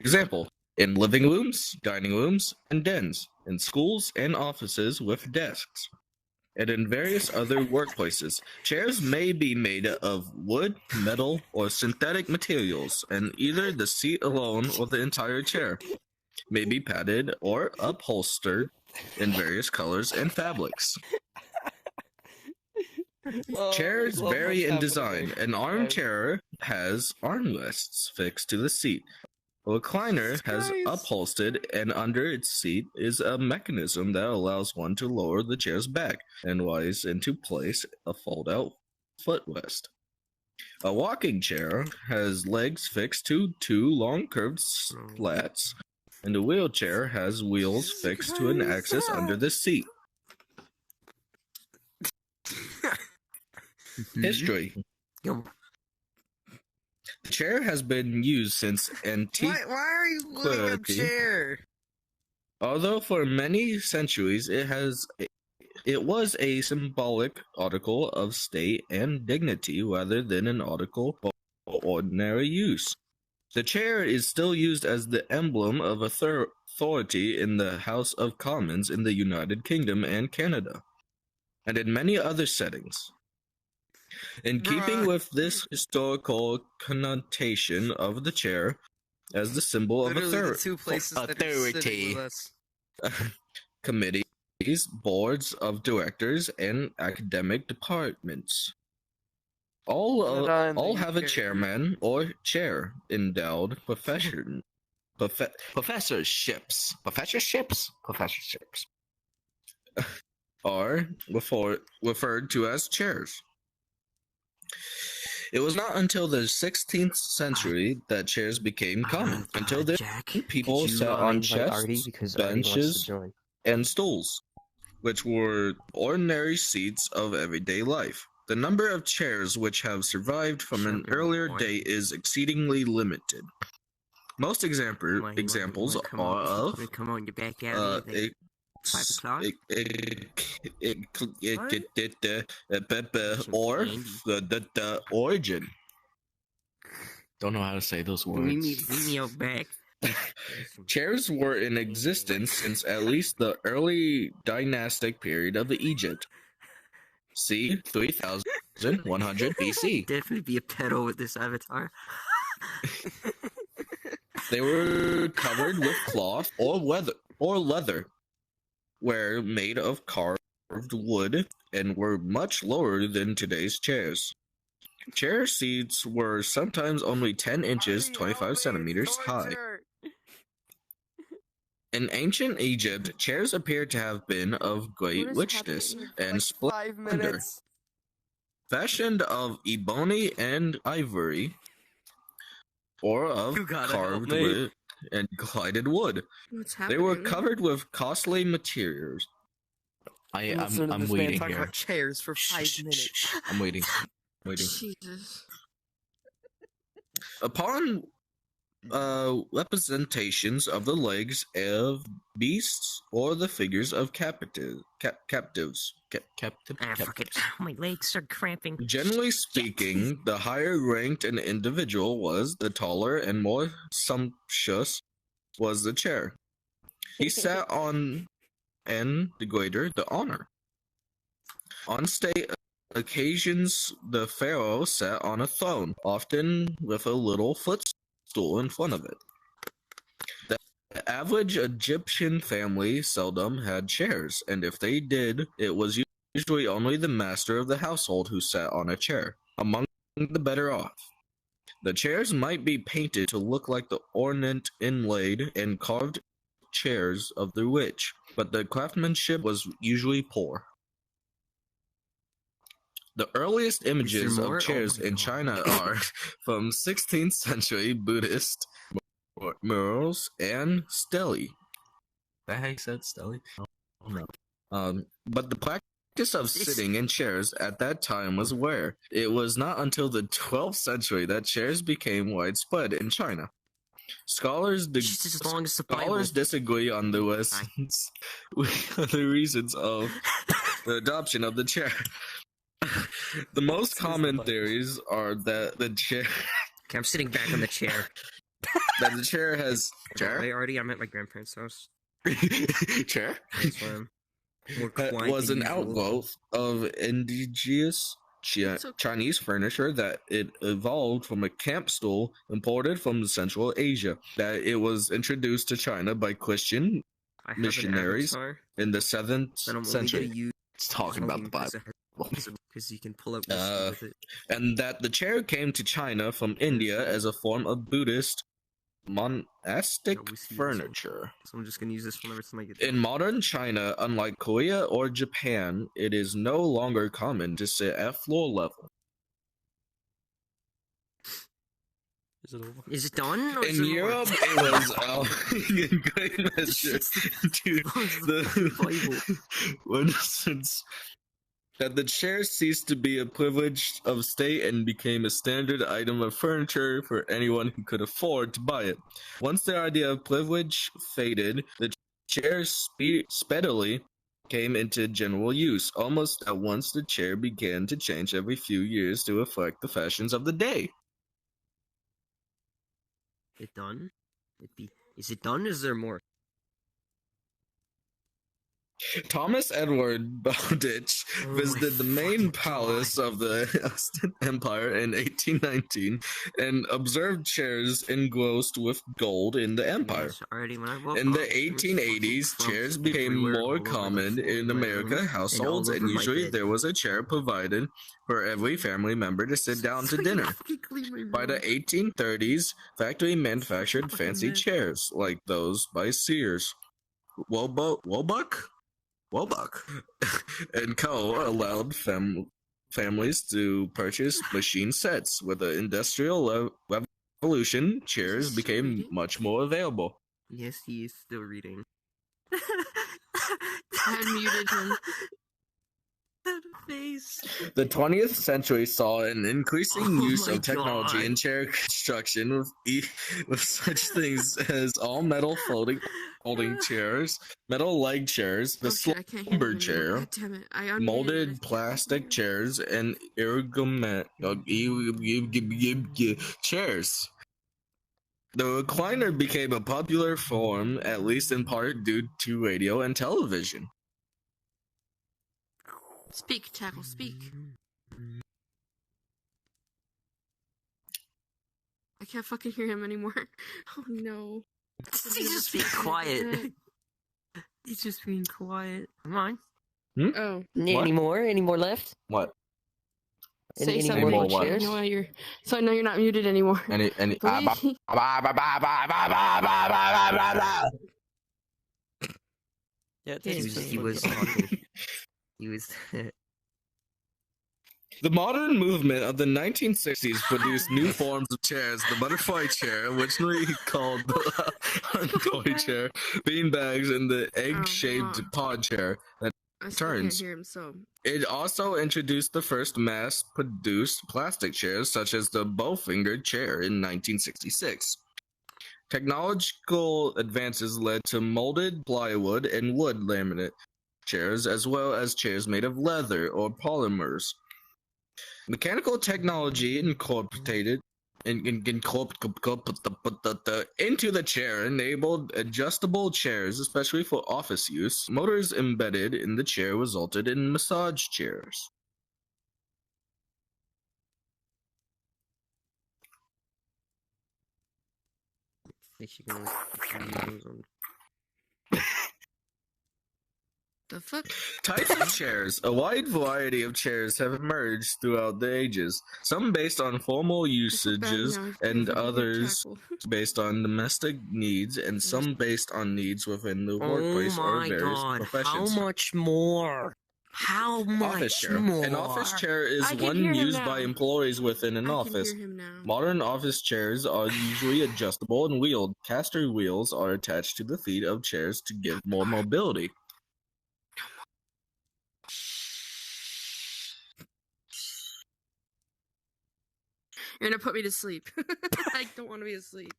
Example, in living rooms, dining rooms, and dens, in schools and offices with desks, and in various other workplaces. Chairs may be made of wood, metal, or synthetic materials, and either the seat alone or the entire chair may be padded or upholstered in various colors and fabrics. Chairs vary in design. An armchair has armrests fixed to the seat. A recliner has upholstered, and under its seat is a mechanism that allows one to lower the chair's back and rise into place a fold-out footrest. A walking chair has legs fixed to two long curved slats, and a wheelchair has wheels fixed to an axis under the seat. History. The chair has been used since antiquity. Why are you looking at a chair? Although for many centuries it was a symbolic article of state and dignity rather than an article for ordinary use. The chair is still used as the emblem of authority in the House of Commons in the United Kingdom and Canada, and in many other settings. In keeping with this historical connotation of the chair as the symbol of authority, committees, boards of directors, and academic departments all have a chairman or chair endowed professorships are referred to as chairs. It was not until the 16th century that chairs became common. Until then, people sat on chests, benches, and stools, which were ordinary seats of everyday life. The number of chairs which have survived from an earlier date is exceedingly limited. Most examples are of the origin. Don't know how to say those words. Chairs were in existence since at least the early dynastic period of Egypt. C. 3100 BC. Definitely be a pedo with this avatar. They were covered with cloth or leather, were made of carved wood, and were much lower than today's chairs. Chair seats were sometimes only 10 inches, 25 centimeters high. In ancient Egypt, chairs appear to have been of great richness and splendor. Fashioned of ebony and ivory, or of carved wood and glided wood. They were covered with costly materials. I'm waiting talk here. About chairs for 5 minutes. I'm waiting. Jesus. Upon representations of the legs of beasts or the figures of captives. My legs are cramping. Generally speaking, the higher ranked an individual was, the taller and more sumptuous was the chair he sat on, and the greater the honor. On state occasions, the pharaoh sat on a throne, often with a little footstool in front of it. The average Egyptian family seldom had chairs, and if they did, it was usually only the master of the household who sat on a chair, among the better off. The chairs might be painted to look like the ornate, inlaid, and carved chairs of the rich, but the craftsmanship was usually poor. The earliest images of chairs in China are from 16th century Buddhist murals and stelae. That how you said stelae? Oh no. But the practice of sitting in chairs at that time was rare. It was not until the 12th century that chairs became widespread in China. Scholars disagree on the reasons of the adoption of the chair. The most common theories are that the chair... Okay, I'm sitting back on the chair. that the chair has chair. I'm at my grandparents' house. Chair That's why I'm more quiet was than an usual. outgrowth of indigenous Chinese furniture that it evolved from a camp stool imported from Central Asia. That it was introduced to China by Christian I have an missionaries avatar in the 7th that I'm only century. gonna use It's talking about the Bible. because you can pull up whiskey with it. And that the chair came to China from India as a form of Buddhist monastic No, we see this one. furniture. So I'm just gonna use this whenever somebody gets. In modern China, unlike Korea or Japan, it is no longer common to sit at floor level. Is it over? Is it done? Or is In it over? Europe, it was in great measure to the since that the chair ceased to be a privilege of state and became a standard item of furniture for anyone who could afford to buy it. Once the idea of privilege faded, the chair speedily came into general use. Almost at once, the chair began to change every few years to reflect the fashions of the day. It done? Is it done? Or is there more? Thomas Edward Bowditch visited the main palace of the Austin Empire in 1819 and observed chairs engrossed with gold in the empire. In the 1880s, chairs became more common in American households, and usually there was a chair provided for every family member to sit down to dinner. By the 1830s, factory manufactured fancy chairs like those by Sears, Roebuck and Co. allowed families to purchase machine sets. With the Industrial Revolution, chairs became much more available. Yes, he is still reading. I muted him. That face. The 20th century saw an increasing use my of technology God. in chair construction with such things as all-metal folding chairs, metal leg chairs, the shit, I can't hear slumber him chair, anymore. God damn it. I unmuted molded him. plastic chairs, and ergonomic chairs. The recliner became a popular form, at least in part due to radio and television. Speak, Tackle, speak. I can't fucking hear him anymore. Oh no. He's just being quiet. He's just being quiet. Come on. Oh. Any more left? What? Say Any something. more what? chairs? I know you're, so I know you're not muted anymore. Any Please. Yeah, He was talking. He was. The modern movement of the 1960s produced new forms of chairs. The butterfly chair, originally called the toy chair, beanbags, and the egg-shaped pod chair that I still can't turns. hear him, so. It also introduced the first mass-produced plastic chairs, such as the bow-fingered chair in 1966. Technological advances led to molded plywood and wood laminate chairs, as well as chairs made of leather or polymers. Mechanical technology incorporated into the chair enabled adjustable chairs, especially for office use. Motors embedded in the chair resulted in massage chairs. The fuck? Types of chairs. A wide variety of chairs have emerged throughout the ages, some based on formal usages and others based on domestic needs, and some based on needs within the workplace or various professions. How much more? How much Office chair. more? An office chair is I can one hear him used now. by employees within an I office. can hear him now. Modern office chairs are usually adjustable and wheeled. Caster wheels are attached to the feet of chairs to give more mobility. You're gonna put me to sleep. I don't want to be asleep.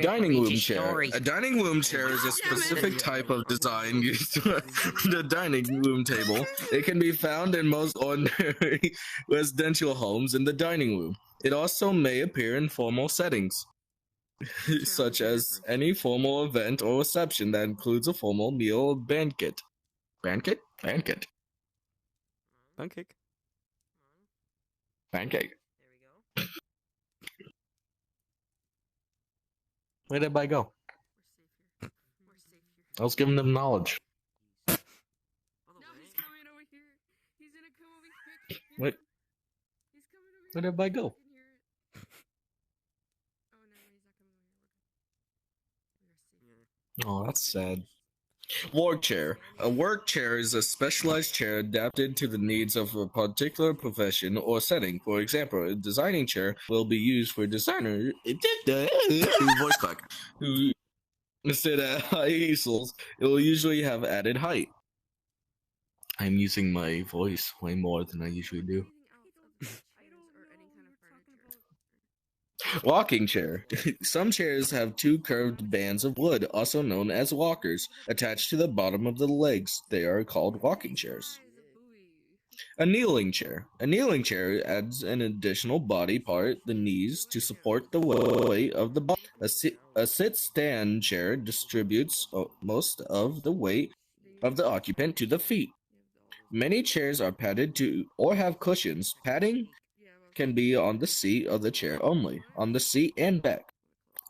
Dining room chair. A dining room chair is a specific type of design used for the dining room table. It can be found in most ordinary residential homes in the dining room. It also may appear in formal settings, such as any formal event or reception that includes a formal meal or banquet. Banquet? Banquet. Pancake. Pancake. There we go. Where did I go? We're safe here. I was giving them knowledge. By the No, way, he's coming over here. He's gonna come over here. What? He's coming over Where here. did I go? I can hear it. Oh no, he's not coming over here. We are safe. Oh, that's sad. Work chair. A work chair is a specialized chair adapted to the needs of a particular profession or setting. For example, a designing chair will be used for designer voice crack. Who sit at high easels. It will usually have added height. I'm using my voice way more than I usually do. Walking chair. Some chairs have two curved bands of wood, also known as walkers, attached to the bottom of the legs. They are called walking chairs. A kneeling chair. A kneeling chair adds an additional body part, the knees, to support the weight of the body. A sit-stand chair distributes most of the weight of the occupant to the feet. Many chairs are padded to or have cushions. Padding can be on the seat of the chair only, on the seat and back,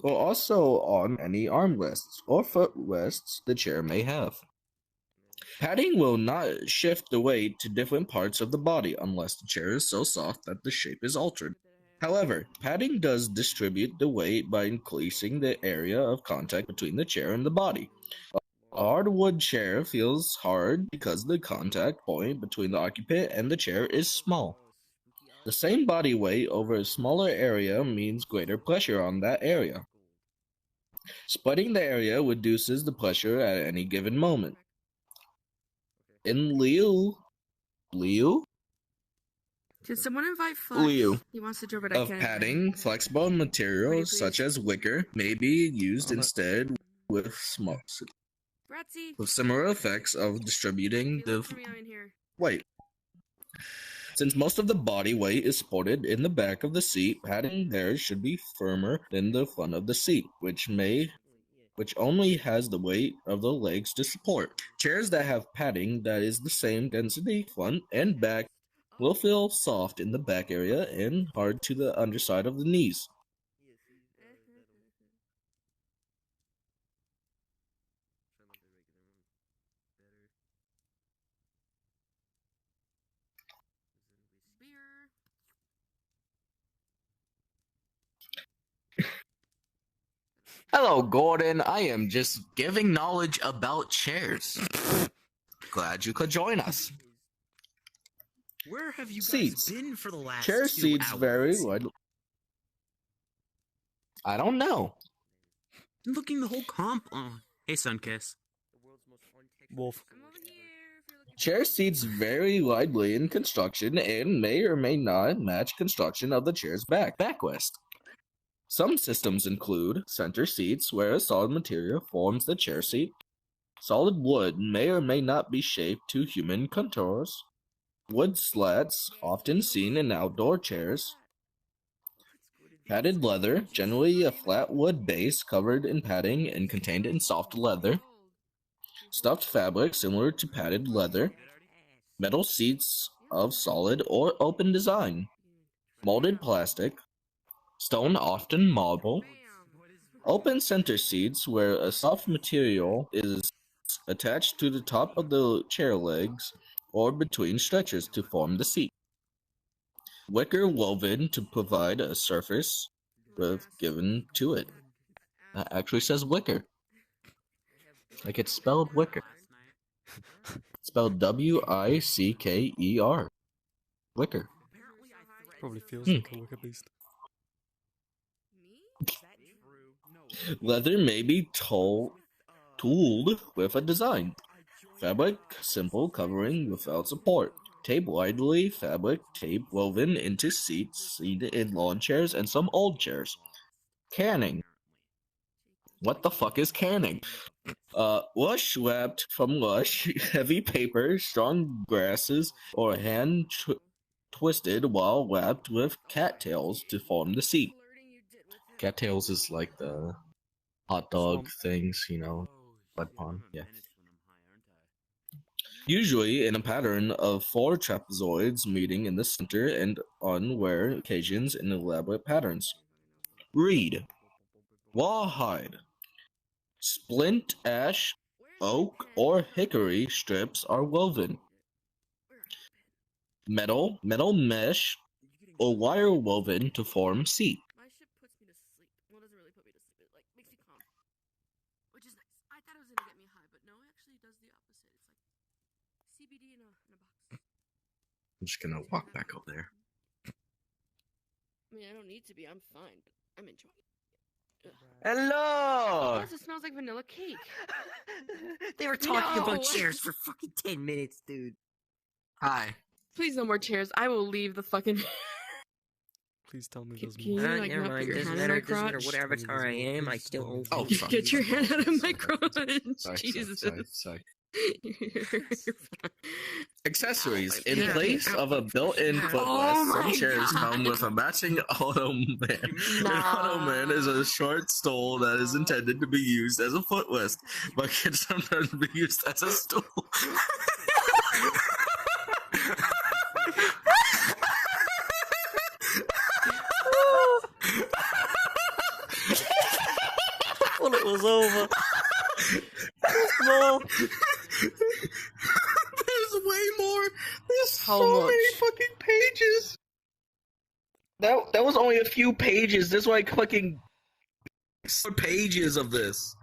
or also on any armrests or footrests the chair may have. Padding will not shift the weight to different parts of the body unless the chair is so soft that the shape is altered. However, padding does distribute the weight by increasing the area of contact between the chair and the body. A hardwood chair feels hard because the contact point between the occupant and the chair is small. The same body weight over a smaller area means greater pressure on that area. Splitting the area reduces the pressure at any given moment. In lieu Can someone invite Flex? Liu. He wants to join, but I of can't. padding, flexible materials please? such as wicker may be used Oh, that- instead with similar effects of distributing the weight. Since most of the body weight is supported in the back of the seat, padding there should be firmer than the front of the seat, which only has the weight of the legs to support. Chairs that have padding that is the same density front and back will feel soft in the back area and hard to the underside of the knees. Hello, Gordon. I am just giving knowledge about chairs. Glad you could join us. where have you guys Seats. been for the last Chair 2 seats hours? vary widely. I don't know. I'm looking the whole comp on. Hey, Sunkiss. Wolf. I'm over here. If you're looking Chair seats vary widely in construction and may or may not match construction of the chair's backrest. Some systems include center seats, where a solid material forms the chair seat. Solid wood may or may not be shaped to human contours. Wood slats, often seen in outdoor chairs. Padded leather, generally a flat wood base covered in padding and contained in soft leather. Stuffed fabric similar to padded leather. Metal seats of solid or open design. Molded plastic. Stone, often marble. Open center seats where a soft material is attached to the top of the chair legs or between stretchers to form the seat. Wicker woven to provide a surface given to it. That actually says wicker. Like it's spelled wicker. It's spelled W-I-C-K-E-R. Wicker. Probably feels Hmm. like a wicker beast. Leather may be tooled with a design. Fabric, simple covering without support. Tape widely, fabric tape woven into seats seen in lawn chairs and some old chairs. Canning. What the fuck is canning? Lush wrapped from lush, heavy paper, strong grasses, or hand twisted while wrapped with cattails to form the seat. Flirting you did with him. Cattails is like the hot dog Swamp. things, you know, Oh, bud shit, pond. I'm a Yeah. menace when I'm high, aren't I? Usually in a pattern of 4 trapezoids meeting in the center and on rare occasions in elaborate patterns. Reed, rawhide, splint ash, oak, or hickory strips are woven. Metal mesh, or wire woven to form seat. My shit puts me to sleep. Well, it doesn't really put me to sleep. It like makes me calm, which is nice. I thought it was gonna get me high, but no, it actually does the opposite. It's like CBD in a box. I'm just gonna walk back up there. I mean, I don't need to be. I'm fine, but I'm enjoying it. Hello! Plus, it smells like vanilla cake. They were talking No! about chairs for fucking 10 minutes, dude. Hi. Please, no more chairs. I will leave the fucking. Please tell me Can- there's can more. you, Alright, like, never not put mind. your Doesn't hand in matter, my doesn't matter crotch? what avatar I am, I still own Oh, you. sorry. Get your hand out of my Sorry. crotch. Jesus. Sorry. You're fine. Accessories. Oh my In God. place of a built-in Oh footrest, some my chairs God. come with a matching ottoman. An ottoman is a short stool that is intended to be used as a footrest, but can sometimes be used as a stool. Well, it was over. Small. There's way more. There's How so much? many fucking pages. That was only a few pages. There's like fucking 4 pages of this.